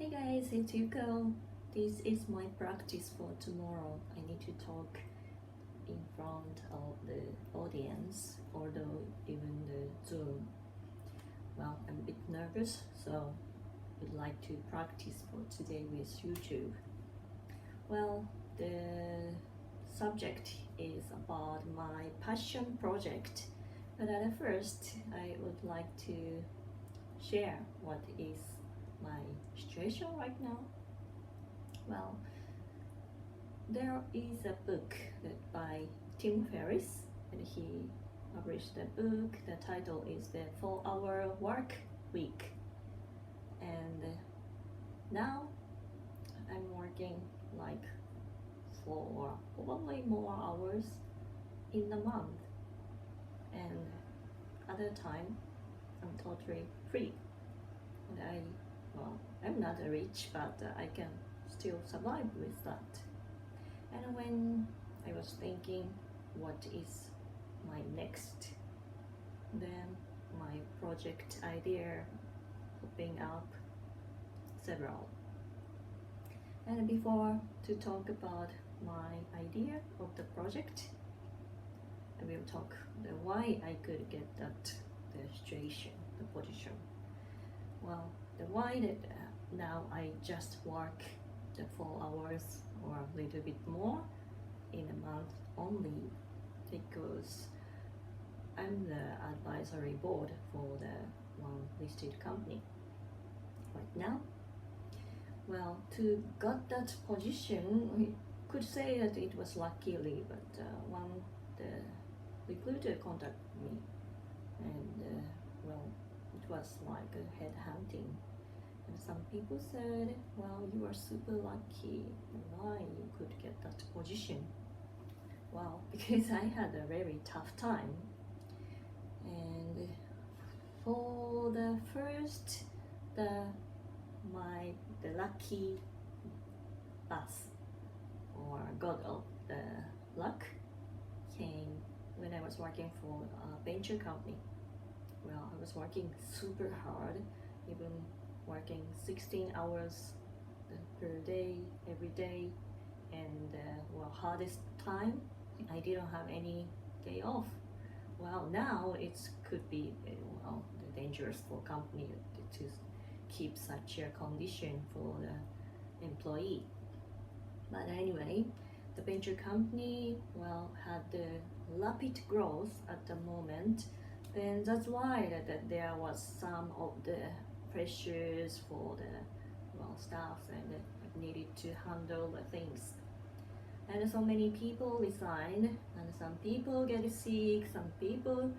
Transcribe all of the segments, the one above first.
Hey guys, it's Yuko. This is my practice for tomorrow. I need to talk in front of the audience, although even the Zoom. Well, I'm a bit nervous, so I'd like to practice for today with YouTube. Well, the subject is about my passion project, but at first I would like to share what is my situation right now. Well, there is a book by Tim Ferriss, and he published a book. The title is The 4-Hour Work Week. And now I'm working like for probably more hours in a month, and other time I'm totally free. And I'm not rich, but I can still survive with that. And when I was thinking what is my next, then my project idea popping up several. And before to talk about my idea of the project, I will talk the why I could get that the situation, the position. Well, the why that now I just work the 4 hours or a little bit more in a month only because I'm the advisory board for the one listed company right now. Well, to got that position, we could say that it was luckily, but one the recruiter contacted me, and it was like a headhunting. And some people said, well, you are super lucky, why you could get that position? Well, because I had a very tough time. And for the first, the lucky path or god of the luck came when I was working for a venture company. Well, I was working super hard, even working 16 hours per day, every day, and hardest time, I didn't have any day off. Well, now it could be dangerous for company to keep such a condition for the employee. But anyway, the venture company had the rapid growth at the moment. And that's why that there was some of the pressures for the staff, and needed to handle the things. And so many people resigned, and some people get sick, some people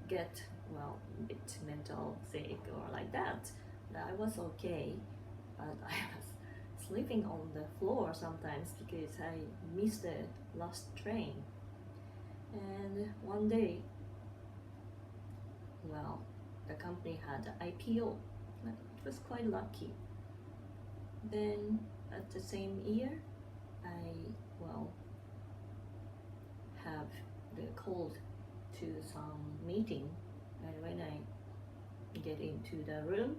get a bit mental sick or like that. But I was okay, but I was sleeping on the floor sometimes because I missed the last train. And one day, the company had an IPO. It was quite lucky. Then at the same year, I have the called to some meeting, and when I get into the room,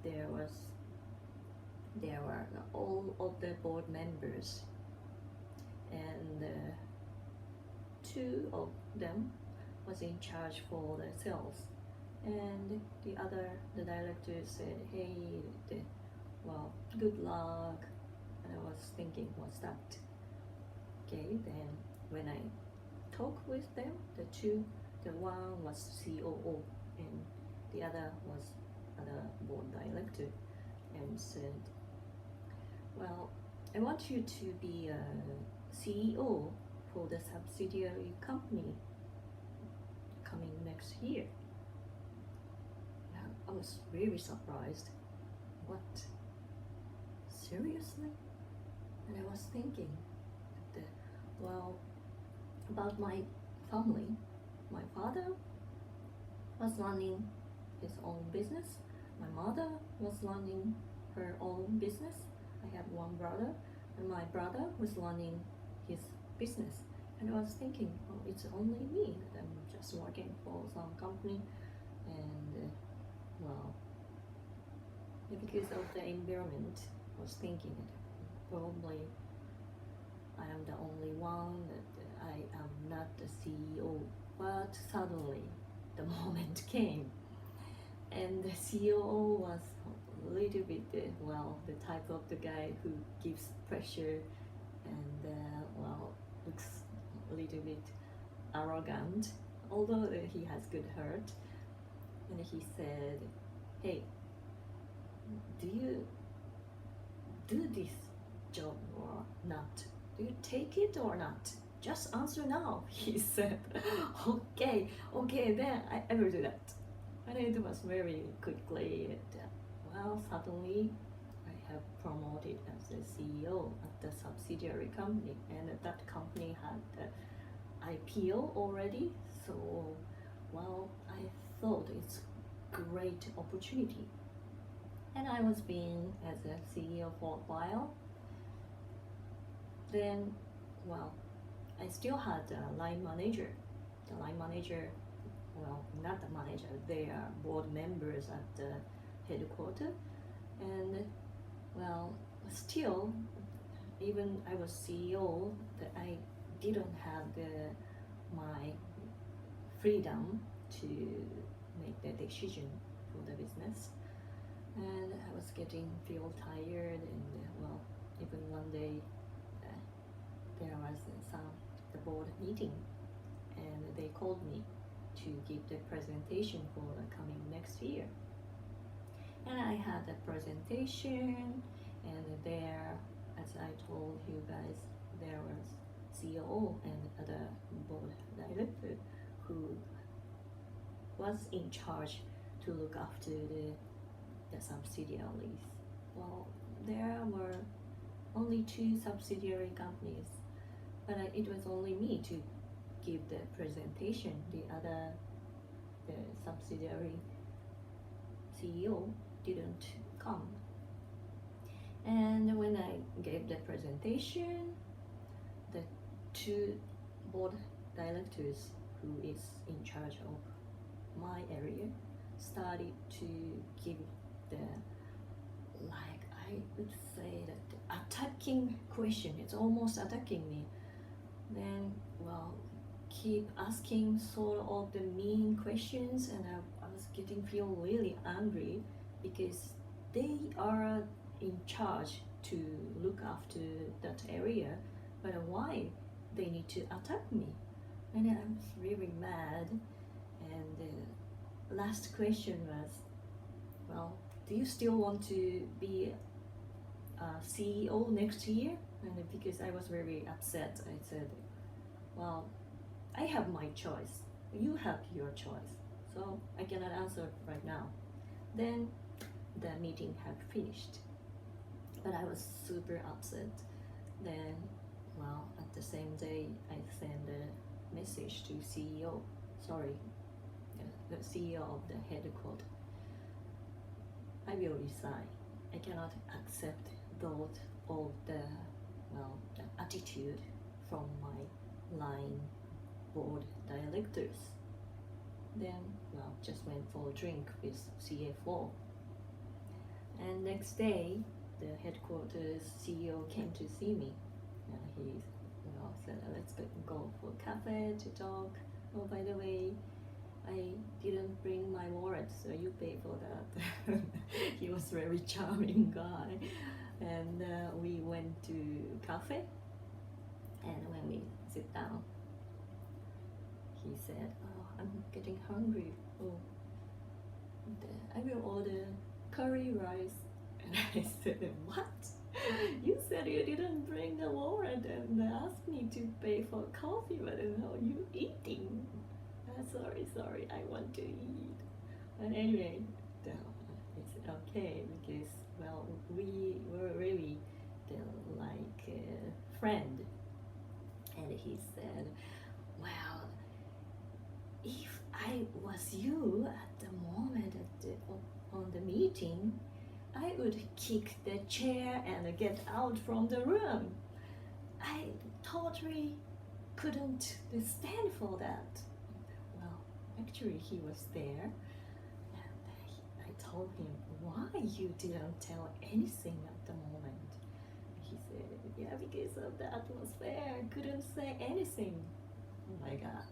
there were all of the board members, and two of them was in charge for the sales, and the director said, hey, good luck. And I was thinking, what's that? Okay, then when I talk with them, the one was COO and the other was other board director, and said, well, I want you to be a CEO for the subsidiary company coming next year. I was really surprised. What? Seriously? And I was thinking about my family. My father was running his own business. My mother was running her own business. I have one brother, and my brother was running his business. And I was thinking, it's only me that I'm just working for some company, and because of the environment, I was thinking that probably I am the only one, that I am not the CEO. But suddenly, the moment came, and the CEO was a little bit, the type of the guy who gives pressure and, looks a little bit arrogant, although he has good heart. And he said, "Hey, do you do this job or not? Do you take it or not? Just answer now," he said. Okay, then I will do that. And it was very quickly, suddenly I have promoted as the CEO at the subsidiary company, and that company had the IPO already. So, I thought it's great opportunity. And I was being as a CEO for a while. Then, I still had a line manager. The line manager, not the manager, they are board members at the headquarters. And, still, even I was CEO, that I didn't have my freedom to make the decision for the business. And I was feel tired, and even one day there was the board meeting, and they called me to give the presentation for the coming next year. And I had a presentation, and there, as I told you guys, there was COO and other board director who was in charge to look after the subsidiaries. There were only 2 subsidiary companies, but it was only me to give the presentation. The subsidiary CEO didn't come. And when I gave the presentation, the 2 board directors who is in charge of my area started to give the, I would say that attacking question. It's almost attacking me. Then, keep asking sort of the mean questions, and I was feel really angry, because they are in charge to look after that area, but why they need to attack me? And I was really mad. And the last question was, do you still want to be a CEO next year? And because I was very upset, I said, I have my choice. You have your choice. So I cannot answer right now. Then the meeting had finished. But I was super upset. Then, at the same day, I sent a message to CEO. Sorry, the CEO of the headquarters. I will resign. I cannot accept those of the attitude from my line board directors. Then, just went for a drink with CFO. And next day, the headquarters CEO came to see me, and he said, let's go for a cafe to talk. Oh, by the way, I didn't bring my wallet, so you pay for that. He was a very charming guy. And we went to cafe, and when we sit down, he said, I'm getting hungry. I will order curry rice. And I said, what? You said you didn't bring the wallet and asked me to pay for coffee, but now you eating. Sorry, I want to eat. And anyway, I said, okay, because, we were really like a friend. And he said, if I was you at the moment on the meeting, I would kick the chair and get out from the room. I totally couldn't stand for that. Actually, he was there, and I told him why you didn't tell anything at the moment? He said, yeah, because of the atmosphere, I couldn't say anything. Oh my god.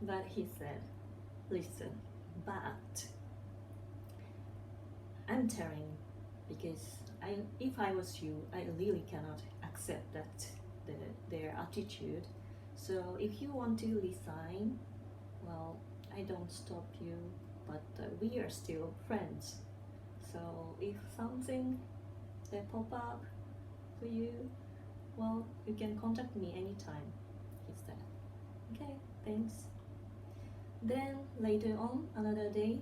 But he said, listen, but I'm telling because if I was you, I really cannot accept that their attitude. So if you want to resign, well, I don't stop you, but we are still friends. So if something that pop up for you, well, you can contact me anytime. He said, okay, thanks. Then later on, another day,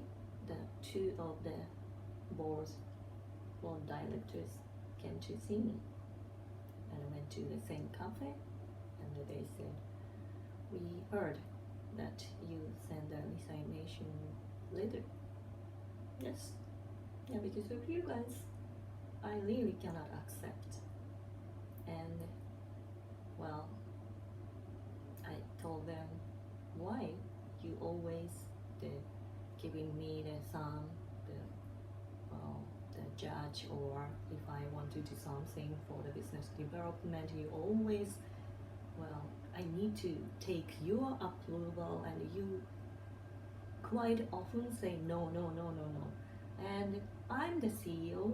the two of the board directors came to see me, and I went to the same cafe, and they said, we heard that you sent a resignation letter. Yes, yeah, because of you guys, I really cannot accept. And well, I told them, why you always giving me the judge, or if I want to do something for the business development, you always, well, I need to take your approval, and you quite often say no, no, no, no, no. And I'm the CEO,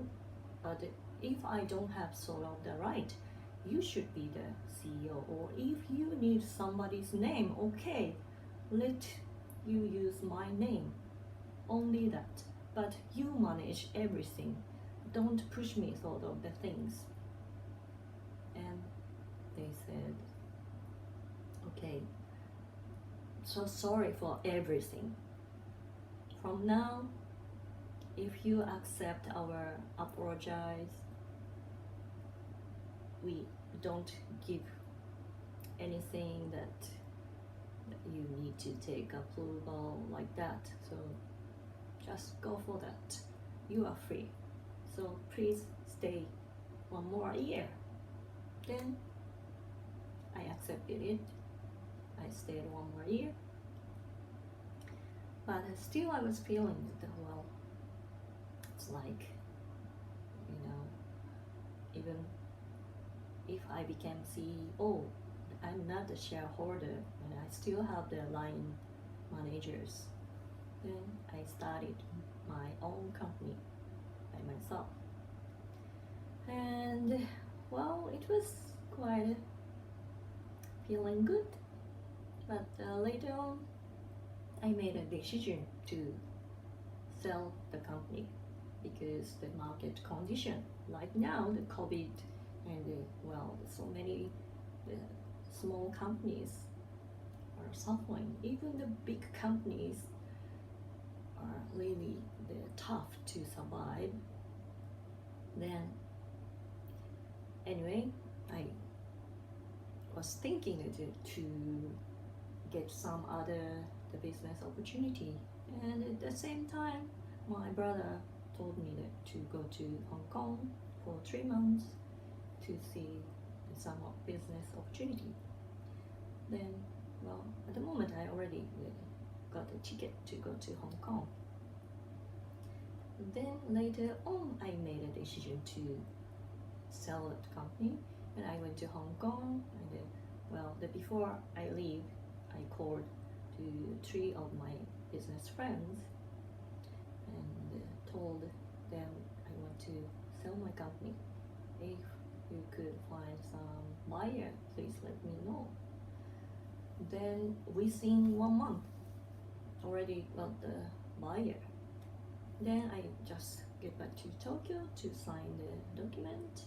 but if I don't have sort of the right, you should be the CEO. Or if you need somebody's name, okay, let you use my name, only that. But you manage everything. Don't push me sort of the things. And they said, okay, so sorry for everything. From now, if you accept our apologize, we don't give anything that you need to take approval like that. So just go for that. You are free. So please stay one more year. Then I accepted it. I stayed one more year. But still I was feeling that, well, it's like, even if I became CEO, I'm not a shareholder, and I still have the line managers. Then I started my own company by myself. And well, it was quite feeling good. But later on, I made a decision to sell the company because the market condition, like now, the COVID, and so many small companies are suffering. Even the big companies are really tough to survive. Then anyway, I was thinking to get some other the business opportunity, and at the same time my brother told me that to go to Hong Kong for 3 months to see some business opportunity. Then, well, at the moment I already got a ticket to go to Hong Kong. Then later on I made a decision to sell the company, and I went to Hong Kong, and before I leave, I called to 3 of my business friends and told them I want to sell my company. If you could find some buyer, please let me know. Then within 1 month, already got the buyer. Then I just get back to Tokyo to sign the document.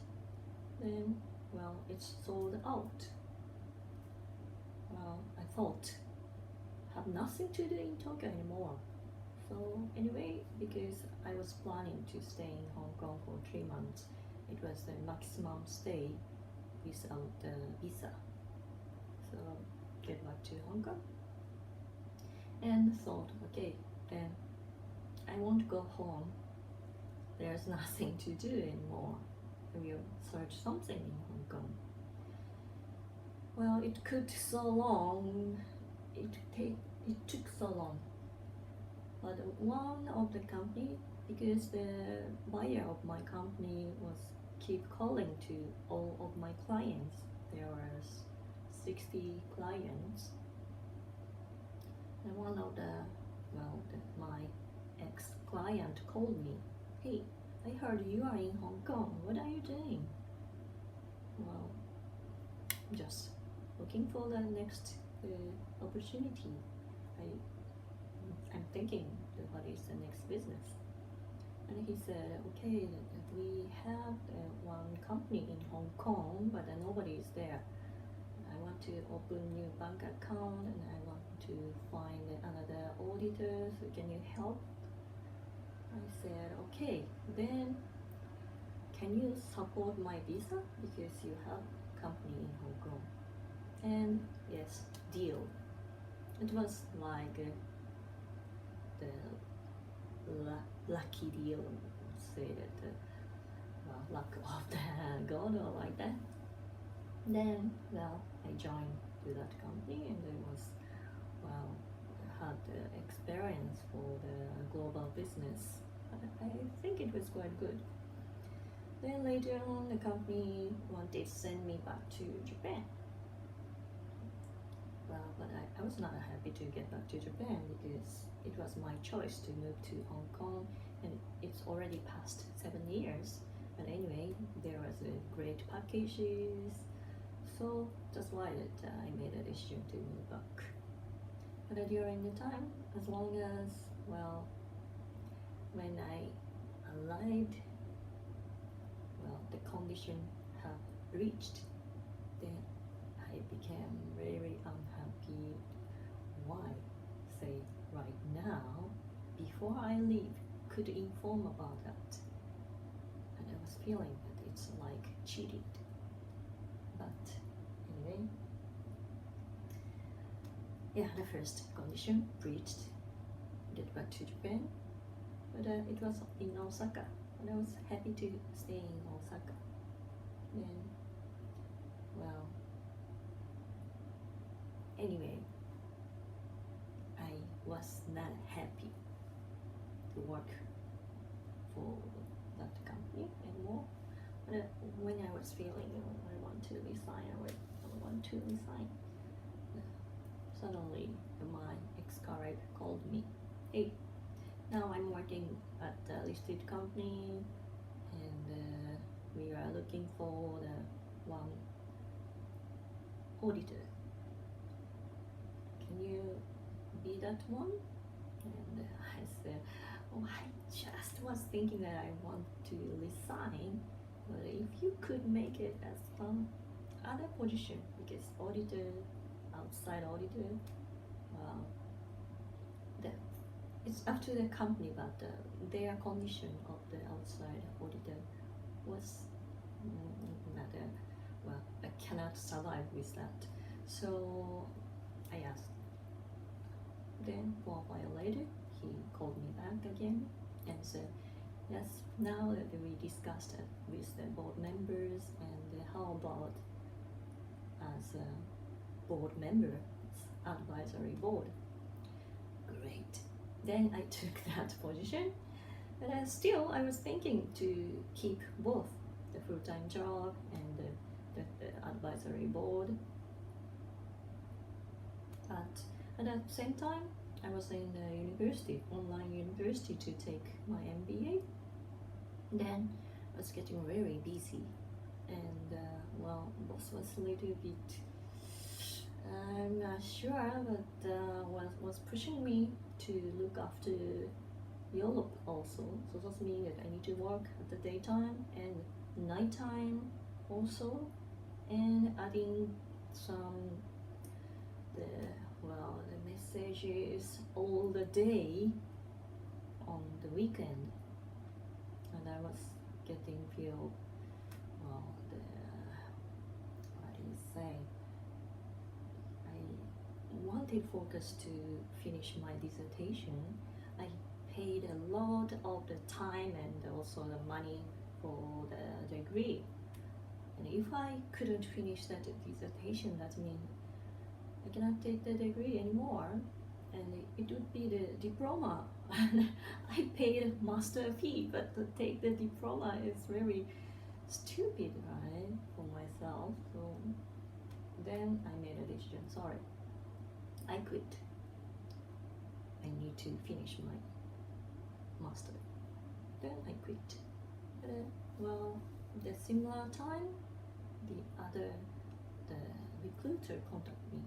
Then, well, it's sold out. Well, I thought have nothing to do in Tokyo anymore. So anyway, because I was planning to stay in Hong Kong for 3 months, it was the maximum stay without the visa. So get back to Hong Kong and thought, okay, then I won't go home. There's nothing to do anymore. I will search something in Hong Kong. Well, it took so long. It took so long. But one of the company because the buyer of my company was keep calling to all of my clients. There was 60 clients, and one of my ex-client called me. Hey, I heard you are in Hong Kong. What are you doing? Well, just looking for the next opportunity. I'm thinking what is the next business. And he said, okay, we have one company in Hong Kong, but nobody is there. I want to open new bank account and I want to find another auditor, so can you help? I said, okay, then can you support my visa because you have company in Hong Kong? And yes, deal. It was like the lucky deal, say that luck of the God or like that. Then I joined to that company and it was had the experience for the global business. I think it was quite good. Then later on the company wanted to send me back to Japan. Well, but I was not happy to get back to Japan because it was my choice to move to Hong Kong and it's already past 7 years. But anyway, there was a great packages, so that's why I made a decision to move back. But during the time, as long as, when I arrived, the condition have reached, then I became very unhappy. Why? Say right now, before I leave, could inform about that. And I was feeling that it's like cheated. But anyway, the first condition breached. Get back to Japan, but it was in Osaka, and I was happy to stay in Osaka. Then, anyway, I was not happy to work for that company anymore. But when I was feeling I want to resign, suddenly my ex-colleague called me. Hey, now I'm working at a listed company and we are looking for the one auditor. Can you be that one? And I said, I just was thinking that I want to resign, but if you could make it as some other position, because auditor, outside auditor, it's up to the company, but their condition of the outside auditor was not I cannot survive with that. So I asked. Then 4 while later, he called me back again and said, yes, now that we discussed it with the board members, and how about as a board member, advisory board. Great. Then I took that position, but still I was thinking to keep both the full-time job and the advisory board. But at the same time, I was in the university, online university, to take my MBA. Then I was getting very busy, and boss was a little bit, I'm not sure, but was pushing me to look after Europe also. So that means that I need to work at the daytime and nighttime also, and adding some the messages all the day on the weekend, and I was getting feel I wanted focus to finish my dissertation. I paid a lot of the time and also the money for the degree, and if I couldn't finish that dissertation, that means I cannot take the degree anymore. and it would be the diploma. And I paid a master fee, but to take the diploma is very stupid, right, for myself. So then I made a decision. Sorry, I quit. I need to finish my master. Then I quit. Well, the similar time, the recruiter contacted me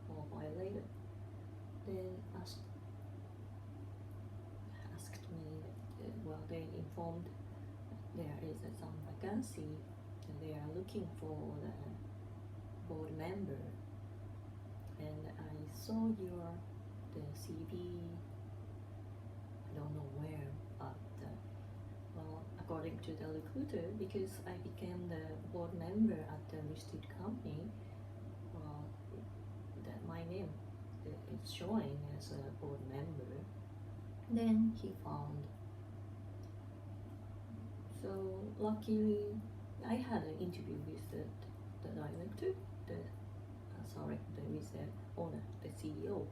a while later. Then asked me, well, they informed there is some vacancy and they are looking for the board member. And I saw the CV, I don't know where, but well, according to the recruiter, because I became the board member at the listed company, well, that my name is showing as a board member. Then he found. So luckily, I had an interview with the director, with the owner, the CEO.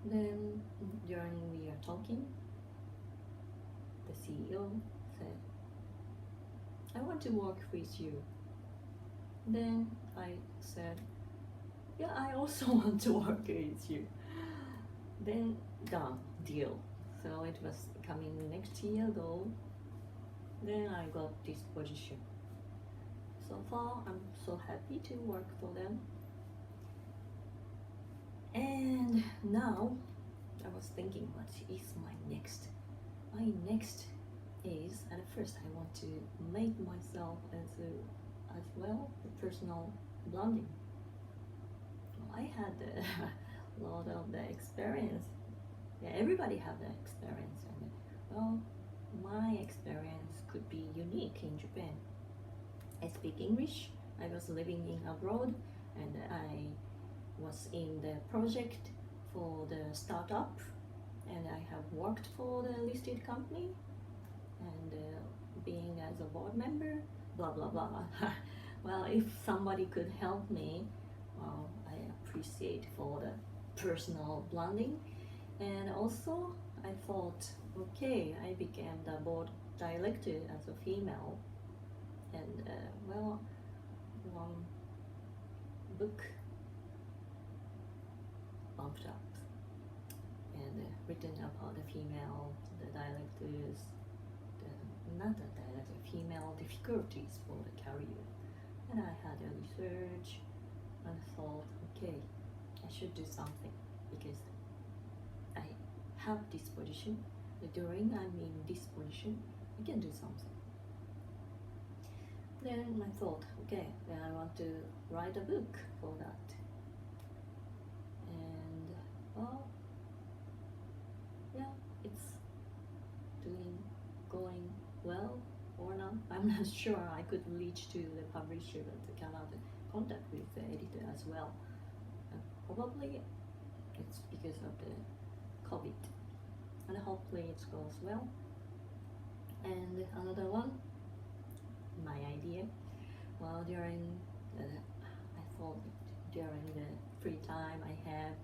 Then during we are talking, the CEO said, I want to work with you. Then I said, yeah, I also want to work with you. Then done, deal. So it was coming next year though. Then I got this position. So far I'm so happy to work for them. And now I was thinking, what is my next? My next is, at first I want to make myself as well a personal branding. I had a lot of the experience. Yeah, everybody have the experience, and well, my experience could be unique in Japan. I speak English. I was living in abroad, and I was in the project for the startup, and I have worked for the listed company, and being as a board member, blah blah blah. Well, if somebody could help me, well, I appreciate for the personal branding. And also I thought, okay, I became the board director as a female, and well, one book bumped up and written about the female, the directors, not the director, female difficulties for the career. And I had a research and thought, okay, I should do something because I have this position. During I'm in this position, I can do something. Then I thought, okay, then I want to write a book for that. And well, yeah, it's going well or not. I'm not sure. I could reach to the publisher, but cannot contact with the editor as well. Probably it's because of the COVID, and hopefully it goes well. And another one, my idea. Well, I thought during the free time I have,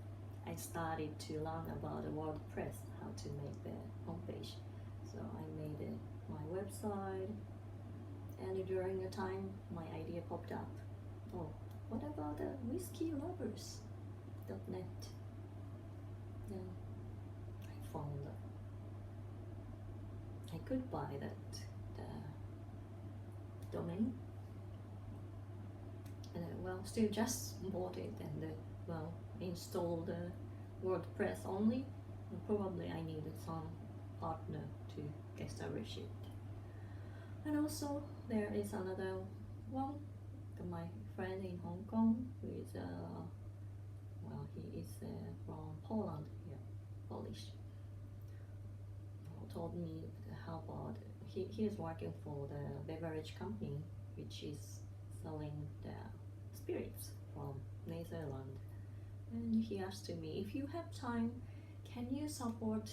I started to learn about the WordPress, how to make the homepage. So I made my website, and during the time my idea popped up. Oh, what about the whiskey lovers.net? Then I found I could buy the domain, and well, still just bought it and well, installed the WordPress only. And probably I needed some partner to establish it. And also there is another one, my friend in Hong Kong, who is well, he is from Poland, yeah, Polish, told me how about he is working for the beverage company which is selling the spirits from Netherlands, and he asked me, if you have time, can you support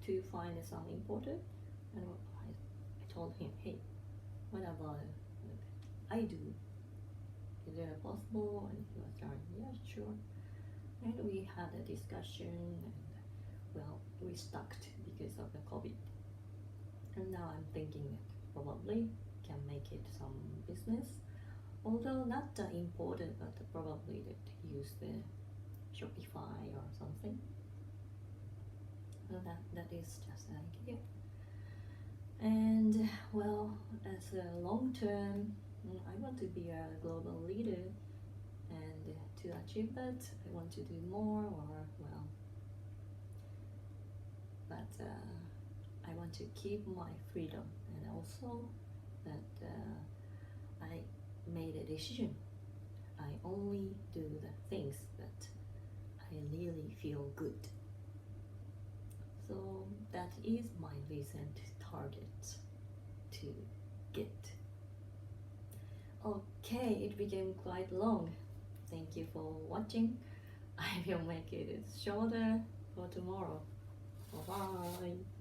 to find some importer? And I told him, hey, what about I do? Is it possible? And he was like, yeah, sure. And we had a discussion, and well, we stuck because of the COVID. And now I'm thinking that probably can make it some business, although not that important, but probably that use the Shopify or something. So that is just an idea. And well, as a long term, I want to be a global leader, and to achieve that, I want to do more, or well, but I want to keep my freedom, and also that I made a decision. I only do the things that I really feel good. So that is my recent target to get. Okay, it became quite long. Thank you for watching. I will make it shorter for tomorrow. Bye bye.